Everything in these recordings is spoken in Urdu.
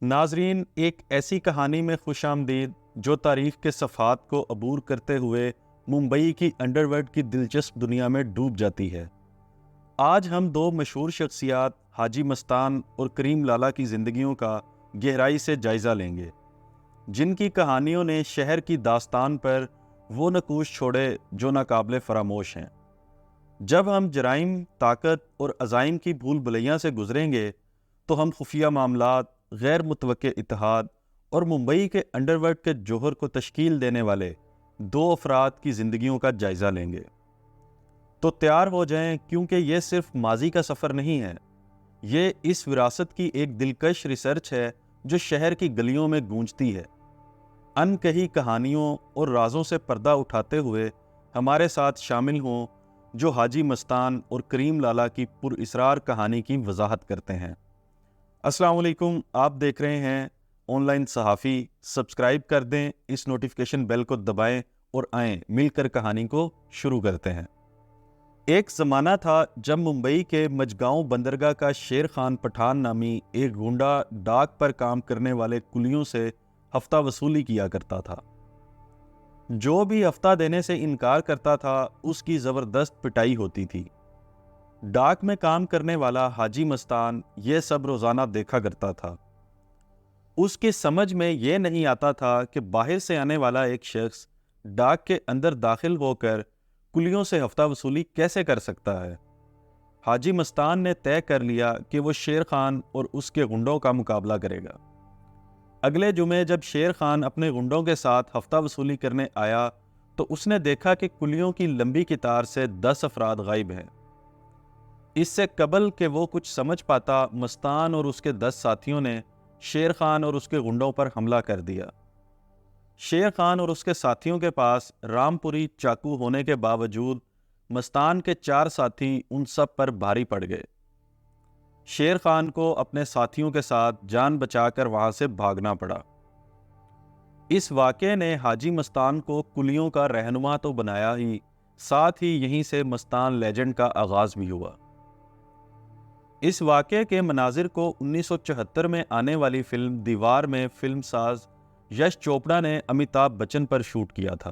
ناظرین، ایک ایسی کہانی میں خوش آمدید جو تاریخ کے صفحات کو عبور کرتے ہوئے ممبئی کی انڈر ورلڈ کی دلچسپ دنیا میں ڈوب جاتی ہے۔ آج ہم دو مشہور شخصیات حاجی مستان اور کریم لالا کی زندگیوں کا گہرائی سے جائزہ لیں گے، جن کی کہانیوں نے شہر کی داستان پر وہ نقوش چھوڑے جو ناقابل فراموش ہیں۔ جب ہم جرائم، طاقت اور عزائم کی بھول بھلیاں سے گزریں گے تو ہم خفیہ معاملات، غیر متوقع اتحاد اور ممبئی کے انڈر ورلڈ کے جوہر کو تشکیل دینے والے دو افراد کی زندگیوں کا جائزہ لیں گے۔ تو تیار ہو جائیں، کیونکہ یہ صرف ماضی کا سفر نہیں ہے، یہ اس وراثت کی ایک دلکش ریسرچ ہے جو شہر کی گلیوں میں گونجتی ہے۔ ان کہی کہانیوں اور رازوں سے پردہ اٹھاتے ہوئے ہمارے ساتھ شامل ہوں جو حاجی مستان اور کریم لالا کی پر اسرار کہانی کی وضاحت کرتے ہیں۔ السلام علیکم، آپ دیکھ رہے ہیں آن لائن صحافی۔ سبسکرائب کر دیں، اس نوٹیفیکیشن بیل کو دبائیں اور آئیں مل کر کہانی کو شروع کرتے ہیں۔ ایک زمانہ تھا جب ممبئی کے مجگاؤں بندرگاہ کا شیر خان پٹھان نامی ایک گنڈا ڈاک پر کام کرنے والے کلیوں سے ہفتہ وصولی کیا کرتا تھا۔ جو بھی ہفتہ دینے سے انکار کرتا تھا اس کی زبردست پٹائی ہوتی تھی۔ ڈاک میں کام کرنے والا حاجی مستان یہ سب روزانہ دیکھا کرتا تھا۔ اس کی سمجھ میں یہ نہیں آتا تھا کہ باہر سے آنے والا ایک شخص ڈاک کے اندر داخل ہو کر کلیوں سے ہفتہ وصولی کیسے کر سکتا ہے۔ حاجی مستان نے طے کر لیا کہ وہ شیر خان اور اس کے گنڈوں کا مقابلہ کرے گا۔ اگلے جمعے جب شیر خان اپنے گنڈوں کے ساتھ ہفتہ وصولی کرنے آیا تو اس نے دیکھا کہ کلیوں کی لمبی قطار سے 10 افراد غائب ہیں۔ اس سے قبل کہ وہ کچھ سمجھ پاتا، مستان اور اس کے 10 ساتھیوں نے شیر خان اور اس کے گنڈوں پر حملہ کر دیا۔ شیر خان اور اس کے ساتھیوں کے پاس رامپوری چاقو ہونے کے باوجود مستان کے 4 ساتھی ان سب پر بھاری پڑ گئے۔ شیر خان کو اپنے ساتھیوں کے ساتھ جان بچا کر وہاں سے بھاگنا پڑا۔ اس واقعے نے حاجی مستان کو کلیوں کا رہنما تو بنایا ہی، ساتھ ہی یہیں سے مستان لیجنڈ کا آغاز بھی ہوا۔ اس واقعے کے مناظر کو 1974 میں آنے والی فلم دیوار میں فلم ساز یش چوپڑا نے امیتابھ بچن پر شوٹ کیا تھا۔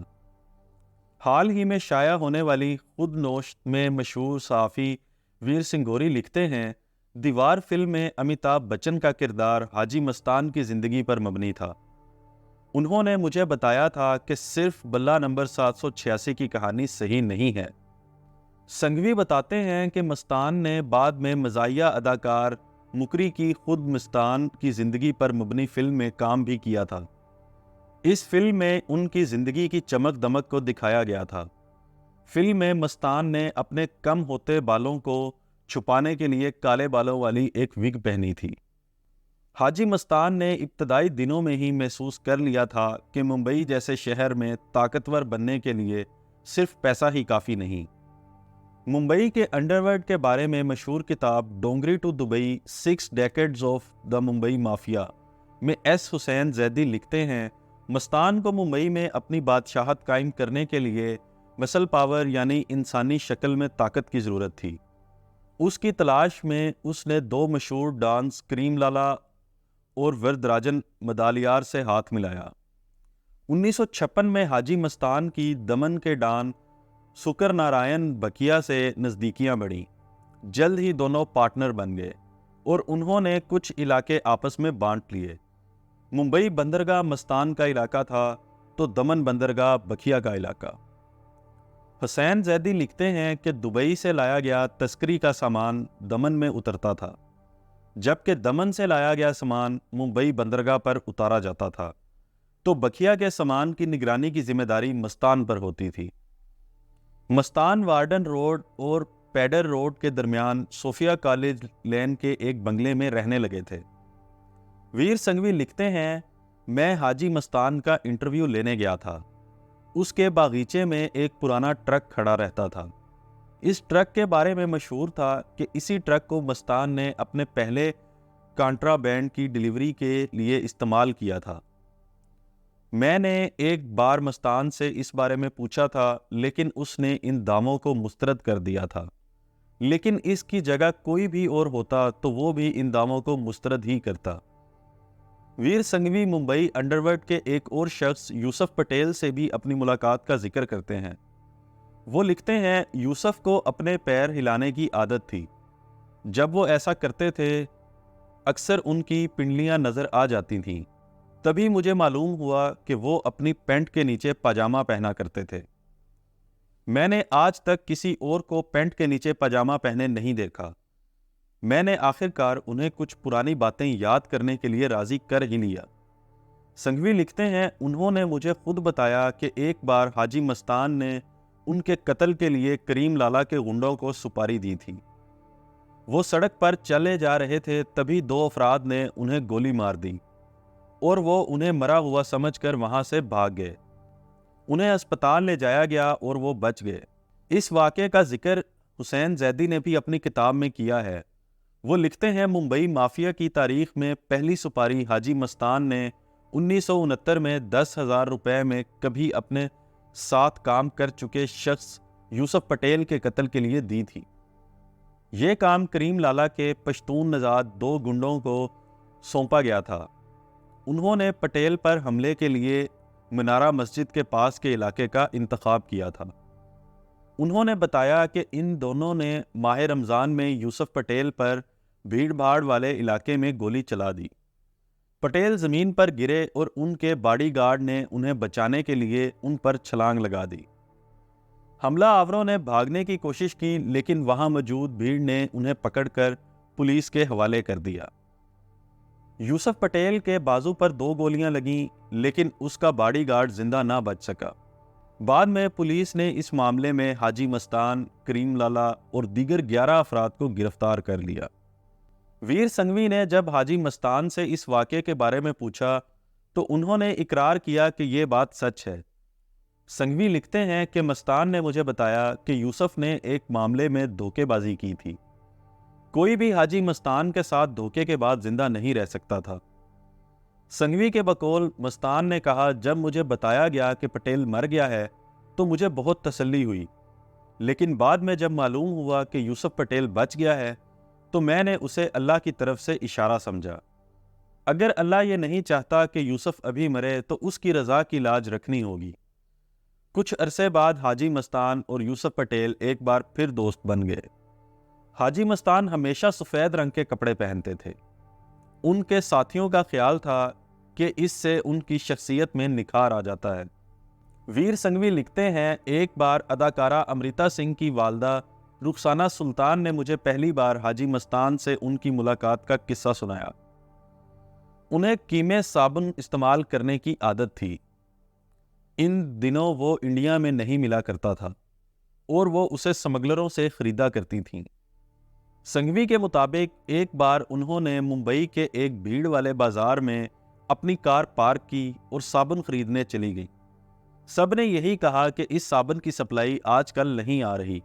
حال ہی میں شائع ہونے والی خود نوشت میں مشہور صحافی ویر سنگھوری لکھتے ہیں، دیوار فلم میں امیتابھ بچن کا کردار حاجی مستان کی زندگی پر مبنی تھا۔ انہوں نے مجھے بتایا تھا کہ صرف بلہ نمبر 786 کی کہانی صحیح نہیں ہے۔ سنگھوی بتاتے ہیں کہ مستان نے بعد میں مزاحیہ اداکار مکری کی خود مستان کی زندگی پر مبنی فلم میں کام بھی کیا تھا۔ اس فلم میں ان کی زندگی کی چمک دمک کو دکھایا گیا تھا۔ فلم میں مستان نے اپنے کم ہوتے بالوں کو چھپانے کے لیے کالے بالوں والی ایک وگ پہنی تھی۔ حاجی مستان نے ابتدائی دنوں میں ہی محسوس کر لیا تھا کہ ممبئی جیسے شہر میں طاقتور بننے کے لیے صرف پیسہ ہی کافی نہیں۔ ممبئی کے انڈر ورلڈ کے بارے میں مشہور کتاب Dongri to Dubai 6 decades of the Mumbai mafia میں ایس حسین زیدی لکھتے ہیں، مستان کو ممبئی میں اپنی بادشاہت قائم کرنے کے لیے مسل پاور یعنی انسانی شکل میں طاقت کی ضرورت تھی۔ اس کی تلاش میں اس نے 2 مشہور ڈانس کریم لالا اور وردراجن مدالیار سے ہاتھ ملایا۔ 1956 میں حاجی مستان کی دمن کے ڈان سکر نارائن بکیا سے نزدیکیاں بڑھیں۔ جلد ہی دونوں پارٹنر بن گئے اور انہوں نے کچھ علاقے آپس میں بانٹ لیے۔ ممبئی بندرگاہ مستان کا علاقہ تھا تو دمن بندرگاہ بکیا کا علاقہ۔ حسین زیدی لکھتے ہیں کہ دبئی سے لایا گیا تسکری کا سامان دمن میں اترتا تھا، جبکہ دمن سے لایا گیا سامان ممبئی بندرگاہ پر اتارا جاتا تھا، تو بکیا کے سامان کی نگرانی کی ذمہ داری مستان پر ہوتی تھی۔ مستان وارڈن روڈ اور پیڈر روڈ کے درمیان صوفیہ کالج لین کے ایک بنگلے میں رہنے لگے تھے۔ ویر سنگھوی لکھتے ہیں، میں حاجی مستان کا انٹرویو لینے گیا تھا۔ اس کے باغیچے میں ایک پرانا ٹرک کھڑا رہتا تھا۔ اس ٹرک کے بارے میں مشہور تھا کہ اسی ٹرک کو مستان نے اپنے پہلے کانٹرا بینڈ کی ڈیلیوری کے لیے استعمال کیا تھا۔ میں نے ایک بار مستان سے اس بارے میں پوچھا تھا، لیکن اس نے ان دعووں کو مسترد کر دیا تھا۔ لیکن اس کی جگہ کوئی بھی اور ہوتا تو وہ بھی ان دعووں کو مسترد ہی کرتا۔ ویر سنگھوی ممبئی انڈرورلڈ کے ایک اور شخص یوسف پٹیل سے بھی اپنی ملاقات کا ذکر کرتے ہیں۔ وہ لکھتے ہیں، یوسف کو اپنے پیر ہلانے کی عادت تھی۔ جب وہ ایسا کرتے تھے اکثر ان کی پنڈلیاں نظر آ جاتی تھیں۔ تبھی مجھے معلوم ہوا کہ وہ اپنی پینٹ کے نیچے پاجامہ پہنا کرتے تھے۔ میں نے آج تک کسی اور کو پینٹ کے نیچے پاجامہ پہنے نہیں دیکھا۔ میں نے آخر کار انہیں کچھ پرانی باتیں یاد کرنے کے لیے راضی کر ہی لیا۔ سنگھوی لکھتے ہیں، انہوں نے مجھے خود بتایا کہ ایک بار حاجی مستان نے ان کے قتل کے لیے کریم لالہ کے غنڈوں کو سپاری دی تھی۔ وہ سڑک پر چلے جا رہے تھے، تبھی 2 افراد نے انہیں گولی مار دی اور وہ انہیں مرا ہوا سمجھ کر وہاں سے بھاگ گئے۔ انہیں اسپتال لے جایا گیا اور وہ بچ گئے۔ اس واقعے کا ذکر حسین زیدی نے بھی اپنی کتاب میں کیا ہے۔ وہ لکھتے ہیں، ممبئی مافیا کی تاریخ میں پہلی سپاری حاجی مستان نے 1969 میں 10,000 روپے میں کبھی اپنے ساتھ کام کر چکے شخص یوسف پٹیل کے قتل کے لیے دی تھی۔ یہ کام کریم لالہ کے پشتون نژاد 2 گنڈوں کو سونپا گیا تھا۔ انہوں نے پٹیل پر حملے کے لیے منارہ مسجد کے پاس کے علاقے کا انتخاب کیا تھا۔ انہوں نے بتایا کہ ان دونوں نے ماہ رمضان میں یوسف پٹیل پر بھیڑ بھاڑ والے علاقے میں گولی چلا دی۔ پٹیل زمین پر گرے اور ان کے باڈی گارڈ نے انہیں بچانے کے لیے ان پر چھلانگ لگا دی۔ حملہ آوروں نے بھاگنے کی کوشش کی، لیکن وہاں موجود بھیڑ نے انہیں پکڑ کر پولیس کے حوالے کر دیا۔ یوسف پٹیل کے بازو پر 2 گولیاں لگیں، لیکن اس کا باڈی گارڈ زندہ نہ بچ سکا۔ بعد میں پولیس نے اس معاملے میں حاجی مستان، کریم لالہ اور دیگر 11 افراد کو گرفتار کر لیا۔ ویر سنگھوی نے جب حاجی مستان سے اس واقعے کے بارے میں پوچھا تو انہوں نے اقرار کیا کہ یہ بات سچ ہے۔ سنگھوی لکھتے ہیں کہ مستان نے مجھے بتایا کہ یوسف نے ایک معاملے میں دھوکے بازی کی تھی۔ کوئی بھی حاجی مستان کے ساتھ دھوکے کے بعد زندہ نہیں رہ سکتا تھا۔ سنگھوی کے بقول مستان نے کہا، جب مجھے بتایا گیا کہ پٹیل مر گیا ہے تو مجھے بہت تسلی ہوئی، لیکن بعد میں جب معلوم ہوا کہ یوسف پٹیل بچ گیا ہے تو میں نے اسے اللہ کی طرف سے اشارہ سمجھا۔ اگر اللہ یہ نہیں چاہتا کہ یوسف ابھی مرے تو اس کی رضا کی لاج رکھنی ہوگی۔ کچھ عرصے بعد حاجی مستان اور یوسف پٹیل ایک بار پھر دوست بن گئے۔ حاجی مستان ہمیشہ سفید رنگ کے کپڑے پہنتے تھے۔ ان کے ساتھیوں کا خیال تھا کہ اس سے ان کی شخصیت میں نکھار آ جاتا ہے۔ ویر سنگھوی لکھتے ہیں، ایک بار اداکارہ امرتا سنگھ کی والدہ رخسانہ سلطان نے مجھے پہلی بار حاجی مستان سے ان کی ملاقات کا قصہ سنایا۔ انہیں کیمے صابن استعمال کرنے کی عادت تھی۔ ان دنوں وہ انڈیا میں نہیں ملا کرتا تھا اور وہ اسے سمگلروں سے خریدا کرتی تھیں۔ سنگھوی کے مطابق ایک بار انہوں نے ممبئی کے ایک بھیڑ والے بازار میں اپنی کار پارک کی اور صابن خریدنے چلی گئی۔ سب نے یہی کہا کہ اس صابن کی سپلائی آج کل نہیں آ رہی۔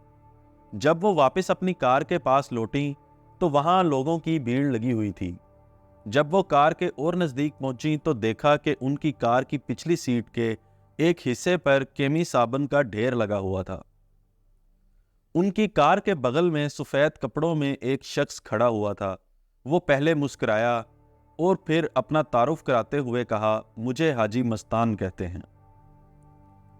جب وہ واپس اپنی کار کے پاس لوٹیں تو وہاں لوگوں کی بھیڑ لگی ہوئی تھی۔ جب وہ کار کے اور نزدیک پہنچیں تو دیکھا کہ ان کی کار کی پچھلی سیٹ کے ایک حصے پر کیمی صابن کا ڈھیر لگا ہوا تھا۔ ان کی کار کے بغل میں سفید کپڑوں میں ایک شخص کھڑا ہوا تھا۔ وہ پہلے مسکرایا اور پھر اپنا تعارف کراتے ہوئے کہا، مجھے حاجی مستان کہتے ہیں۔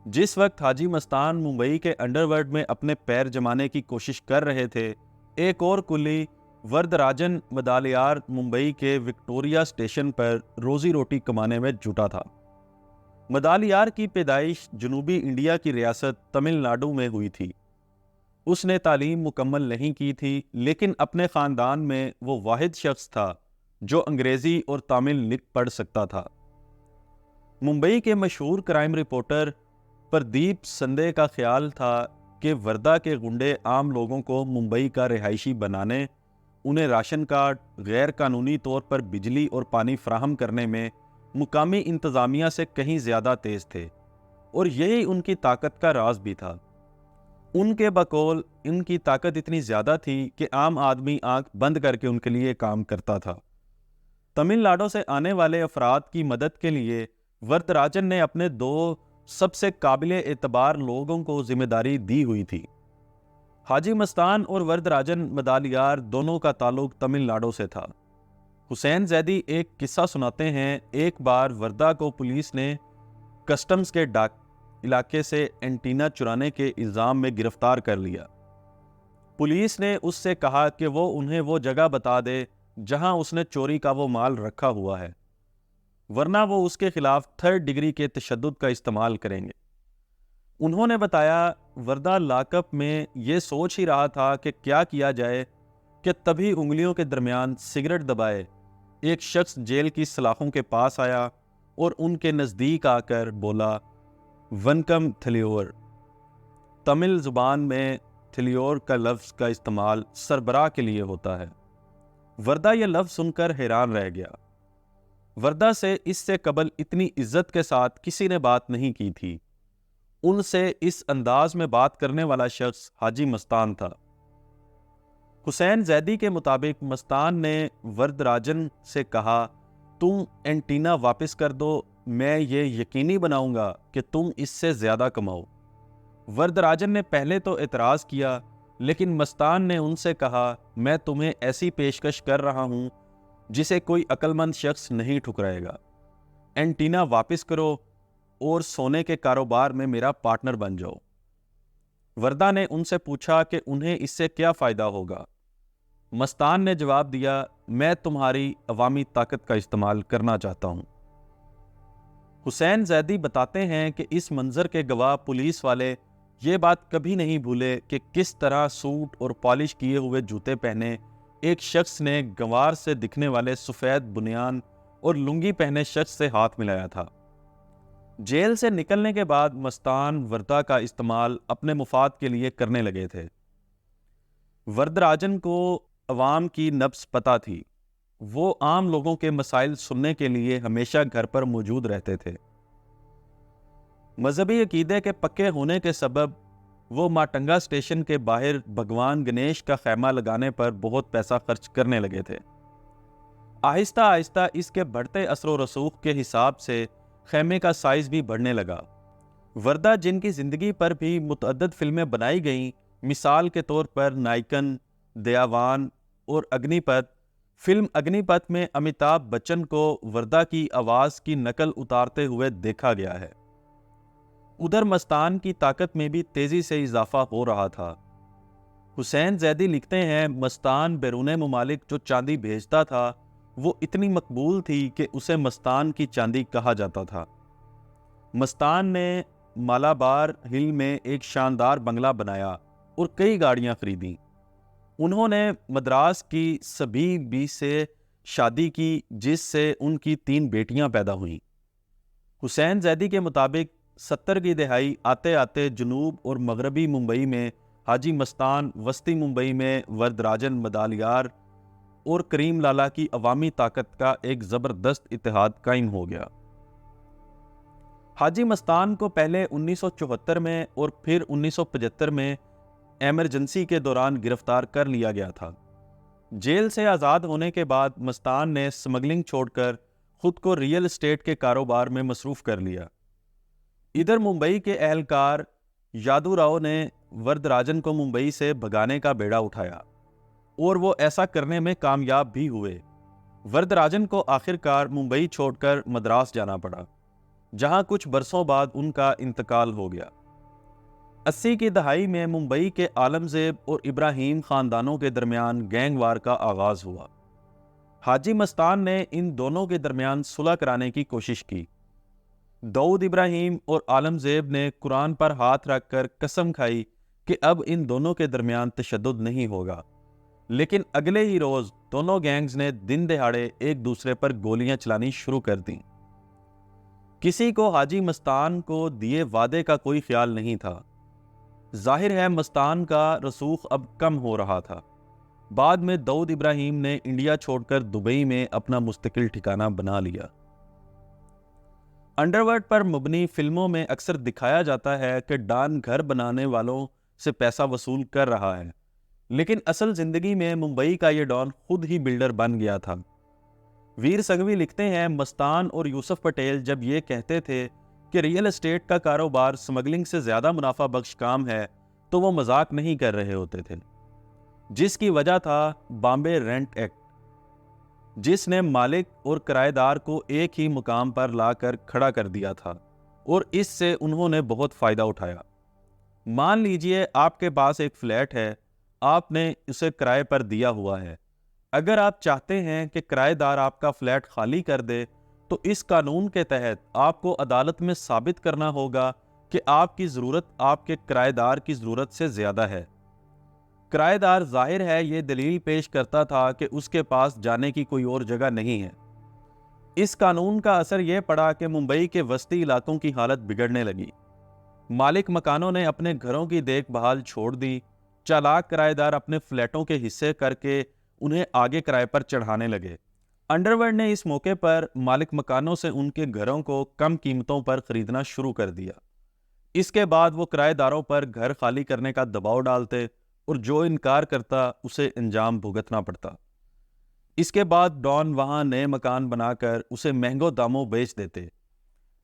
جس وقت حاجی مستان ممبئی کے انڈرورلڈ میں اپنے پیر جمانے کی کوشش کر رہے تھے، ایک اور کلی وردراجن مدالیار ممبئی کے وکٹوریا اسٹیشن پر روزی روٹی کمانے میں جٹا تھا۔ مدالیار کی پیدائش جنوبی انڈیا کی ریاست تمل ناڈو میں ہوئی تھی۔ اس نے تعلیم مکمل نہیں کی تھی، لیکن اپنے خاندان میں وہ واحد شخص تھا جو انگریزی اور تامل لکھ پڑھ سکتا تھا۔ ممبئی کے مشہور کرائم رپورٹر پردیپ سندے کا خیال تھا کہ وردہ کے غنڈے عام لوگوں کو ممبئی کا رہائشی بنانے، انہیں راشن کارڈ، غیر قانونی طور پر بجلی اور پانی فراہم کرنے میں مقامی انتظامیہ سے کہیں زیادہ تیز تھے، اور یہی ان کی طاقت کا راز بھی تھا۔ ان کے بقول ان کی طاقت اتنی زیادہ تھی کہ عام آدمی آنکھ بند کر کے ان کے لیے کام کرتا تھا۔ تمل ناڈو سے آنے والے افراد کی مدد کے لیے وردراجن نے اپنے 2 سب سے قابل اعتبار لوگوں کو ذمہ داری دی ہوئی تھی۔ حاجی مستان اور وردراجن مدالیار دونوں کا تعلق تمل ناڈو سے تھا۔ حسین زیدی ایک قصہ سناتے ہیں، ایک بار وردہ کو پولیس نے کسٹمز کے ڈاک علاقے سے اینٹینا چرانے کے الزام میں گرفتار کر لیا۔ پولیس نے اس سے کہا کہ وہ انہیں وہ جگہ بتا دے جہاں اس نے چوری کا وہ مال رکھا ہوا ہے، ورنہ وہ اس کے خلاف 3rd ڈگری کے تشدد کا استعمال کریں گے۔ انہوں نے بتایا، وردہ لاک اپ میں یہ سوچ ہی رہا تھا کہ کیا کیا جائے کہ تبھی انگلیوں کے درمیان سگریٹ دبائے ایک شخص جیل کی سلاخوں کے پاس آیا اور ان کے نزدیک آ کر بولا، ونکم تھلیور۔ تمل زبان میں تھلیور کا لفظ کا استعمال سربراہ کے لیے ہوتا ہے۔ وردہ یہ لفظ سن کر حیران رہ گیا۔ وردہ سے اس سے قبل اتنی عزت کے ساتھ کسی نے بات نہیں کی تھی۔ ان سے اس انداز میں بات کرنے والا شخص حاجی مستان تھا۔ حسین زیدی کے مطابق مستان نے وردراجن سے کہا، تم اینٹینا واپس کر دو، میں یہ یقینی بناؤں گا کہ تم اس سے زیادہ کماؤ۔ وردراجن نے پہلے تو اعتراض کیا، لیکن مستان نے ان سے کہا، میں تمہیں ایسی پیشکش کر رہا ہوں جسے کوئی عقل مند شخص نہیں ٹھکرائے گا۔ اینٹینا واپس کرو اور سونے کے کاروبار میں میرا پارٹنر بن جاؤ۔ وردہ نے ان سے پوچھا کہ انہیں اس سے کیا فائدہ ہوگا۔ مستان نے جواب دیا، میں تمہاری عوامی طاقت کا استعمال کرنا چاہتا ہوں۔ حسین زیدی بتاتے ہیں کہ اس منظر کے گواہ پولیس والے یہ بات کبھی نہیں بھولے کہ کس طرح سوٹ اور پالش کیے ہوئے جوتے پہنے ایک شخص نے گنوار سے دکھنے والے سفید بنیان اور لنگی پہنے شخص سے ہاتھ ملایا تھا۔ جیل سے نکلنے کے بعد مستان وردہ کا استعمال اپنے مفاد کے لیے کرنے لگے تھے۔ وردراجن کو عوام کی نبض پتہ تھی۔ وہ عام لوگوں کے مسائل سننے کے لیے ہمیشہ گھر پر موجود رہتے تھے۔ مذہبی عقیدے کے پکے ہونے کے سبب وہ ماٹنگا اسٹیشن کے باہر بھگوان گنیش کا خیمہ لگانے پر بہت پیسہ خرچ کرنے لگے تھے۔ آہستہ آہستہ اس کے بڑھتے اثر و رسوخ کے حساب سے خیمے کا سائز بھی بڑھنے لگا۔ وردہ جن کی زندگی پر بھی متعدد فلمیں بنائی گئیں، مثال کے طور پر نائکن، دیاوان اور اگنی پت۔ فلم اگنی پت میں امیتابھ بچن کو وردہ کی آواز کی نقل اتارتے ہوئے دیکھا گیا ہے۔ ادھر مستان کی طاقت میں بھی تیزی سے اضافہ ہو رہا تھا۔ حسین زیدی لکھتے ہیں، مستان بیرون ممالک جو چاندی بھیجتا تھا وہ اتنی مقبول تھی کہ اسے مستان کی چاندی کہا جاتا تھا۔ مستان نے مالابار ہل میں ایک شاندار بنگلہ بنایا اور کئی گاڑیاں خریدیں۔ انہوں نے مدراس کی سبھی بی سے شادی کی، جس سے ان کی 3 بیٹیاں پیدا ہوئیں۔ حسین زیدی کے مطابق 70 کی دہائی آتے آتے جنوب اور مغربی ممبئی میں حاجی مستان، وسطی ممبئی میں وردراجن مدالیار اور کریم لالا کی عوامی طاقت کا ایک زبردست اتحاد قائم ہو گیا۔ حاجی مستان کو پہلے 1974 میں اور پھر 1975 میں ایمرجنسی کے دوران گرفتار کر لیا گیا تھا۔ جیل سے آزاد ہونے کے بعد مستان نے سمگلنگ چھوڑ کر خود کو ریئل اسٹیٹ کے کاروبار میں مصروف کر لیا۔ ادھر ممبئی کے اہلکار یادو راؤ نے وردراجن کو ممبئی سے بھگانے کا بیڑا اٹھایا اور وہ ایسا کرنے میں کامیاب بھی ہوئے۔ وردراجن کو آخرکار ممبئی چھوڑ کر مدراس جانا پڑا، جہاں کچھ برسوں بعد ان کا انتقال ہو گیا۔ 80 کی دہائی میں ممبئی کے عالم زیب اور ابراہیم خاندانوں کے درمیان گینگ وار کا آغاز ہوا۔ حاجی مستان نے ان دونوں کے درمیان صلح کرانے کی کوشش کی۔ داؤد ابراہیم اور عالم زیب نے قرآن پر ہاتھ رکھ کر قسم کھائی کہ اب ان دونوں کے درمیان تشدد نہیں ہوگا، لیکن اگلے ہی روز دونوں گینگز نے دن دہاڑے ایک دوسرے پر گولیاں چلانی شروع کر دیں۔ کسی کو حاجی مستان کو دیے وعدے کا کوئی خیال نہیں تھا۔ ظاہر ہے مستان کا رسوخ اب کم ہو رہا تھا۔ بعد میں داؤد ابراہیم نے انڈیا چھوڑ کر دبئی میں اپنا مستقل ٹھکانہ بنا لیا۔ انڈرورلڈ پر مبنی فلموں میں اکثر دکھایا جاتا ہے کہ ڈان گھر بنانے والوں سے پیسہ وصول کر رہا ہے، لیکن اصل زندگی میں ممبئی کا یہ ڈان خود ہی بلڈر بن گیا تھا۔ ویر سنگھوی لکھتے ہیں، مستان اور یوسف پٹیل جب یہ کہتے تھے کہ ریئل اسٹیٹ کا کاروبار سمگلنگ سے زیادہ منافع بخش کام ہے تو وہ مذاق نہیں کر رہے ہوتے تھے، جس کی وجہ تھا بامبے رینٹ ایکٹ۔ جس نے مالک اور کرایہ دار کو ایک ہی مقام پر لا کر کھڑا کر دیا تھا اور اس سے انہوں نے بہت فائدہ اٹھایا۔ مان لیجئے آپ کے پاس ایک فلیٹ ہے، آپ نے اسے کرائے پر دیا ہوا ہے۔ اگر آپ چاہتے ہیں کہ کرایہ دار آپ کا فلیٹ خالی کر دے تو اس قانون کے تحت آپ کو عدالت میں ثابت کرنا ہوگا کہ آپ کی ضرورت آپ کے کرایہ دار کی ضرورت سے زیادہ ہے۔ کرایہ دار ظاہر ہے یہ دلیل پیش کرتا تھا کہ اس کے پاس جانے کی کوئی اور جگہ نہیں ہے۔ اس قانون کا اثر یہ پڑا کہ ممبئی کے وسطی علاقوں کی حالت بگڑنے لگی۔ مالک مکانوں نے اپنے گھروں کی دیکھ بھال چھوڑ دی، چالاک کرایہ دار اپنے فلیٹوں کے حصے کر کے انہیں آگے کرائے پر چڑھانے لگے۔ انڈرورلڈ نے اس موقع پر مالک مکانوں سے ان کے گھروں کو کم قیمتوں پر خریدنا شروع کر دیا۔ اس کے بعد وہ کرایہ داروں پر گھر خالی کرنے کا دباؤ ڈالتے اور جو انکار کرتا اسے انجام بھگتنا پڑتا۔ اس کے بعد ڈان وہاں نئے مکان بنا کر اسے مہنگوں داموں بیچ دیتے۔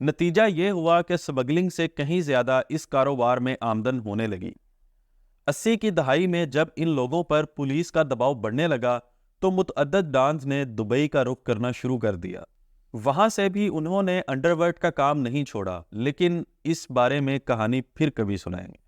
نتیجہ یہ ہوا کہ سمگلنگ سے کہیں زیادہ اس کاروبار میں آمدن ہونے لگی۔ 80 کی دہائی میں جب ان لوگوں پر پولیس کا دباؤ بڑھنے لگا تو متعدد ڈانز نے دبئی کا رخ کرنا شروع کر دیا۔ وہاں سے بھی انہوں نے انڈرورلڈ کا کام نہیں چھوڑا، لیکن اس بارے میں کہانی پھر کبھی سنائیں گے۔